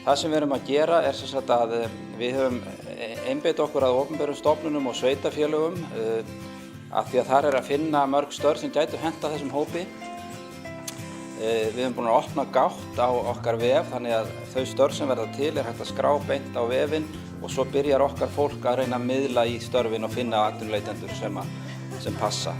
Það sem við erum að gera sem sagt að við höfum einbeitt okkur að opinberum stofnunum og sveitarfélögum af því að þar að finna mörg störf sem gætu hentað þessum hópi. Við höfum búin að opna gátt á okkar vef þannig að þau störf sem verða til hægt að skrá beint á vefinn og svo byrjar okkar fólk að reyna að miðla í störfin og finna atvinnuleitendur sem passa.